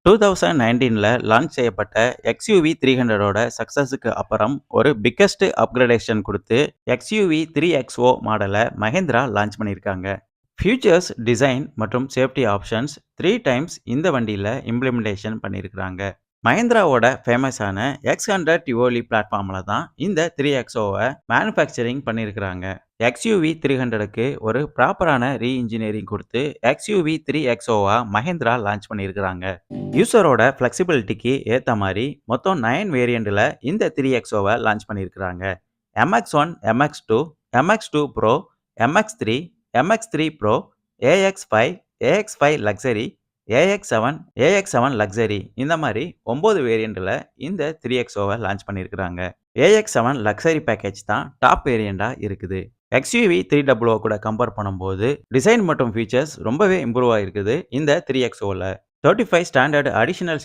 2019ல launch செய்யப்பட்ட XUV 300ஓட சக்சஸுக்கு அப்புறம் ஒரு பிக்கெஸ்ட் அப்கிரேடேஷன் கொடுத்து XUV 3XO மாடலை மஹிந்திரா லான்ச் பண்ணியிருக்காங்க. ஃபியூச்சர்ஸ், டிசைன் மற்றும் சேஃப்டி ஆப்ஷன்ஸ் 3 டைம்ஸ் இந்த வண்டியில் இம்ப்ளிமெண்டேஷன் பண்ணியிருக்கிறாங்க. மஹிந்திராவோட ஃபேமஸான X100 டிவோலி பிளாட்ஃபார்மில் தான் இந்த 3XOவை மேனுஃபேக்சரிங் பண்ணியிருக்கிறாங்க. XUV 300க்கு ஒரு ப்ராப்பரான ரீஇன்ஜினியரிங் கொடுத்து XUV 3XOவா மஹிந்திரா லான்ச் பண்ணியிருக்கிறாங்க. யூசரோட ஃப்ளெக்சிபிலிட்டிக்கு ஏற்ற மாதிரி மொத்தம் 9 வேரியண்ட்டில் இந்த 3XOவை லான்ச் பண்ணியிருக்கிறாங்க. MX1, MX2, MX2 Pro, MX3, MX3 Pro, AX5, AX5 Luxury, AX7, AX7 Luxury இந்த மாதிரி 9 வேரியண்ட்டில் இந்த 3XOவை லான்ச் பண்ணியிருக்கிறாங்க. AX7 Luxury பேக்கேஜ் தான் டாப் வேரியண்டாக இருக்குது. XUV 300 கூட கம்பேர் பண்ணும்போது டிசைன் மற்றும் ஃபீச்சர்ஸ் ரொம்பவே இம்ப்ரூவ் ஆகிருக்குது இந்த 3XOவில். 35 ஸ்டாண்டர்ட் அடிஷனல்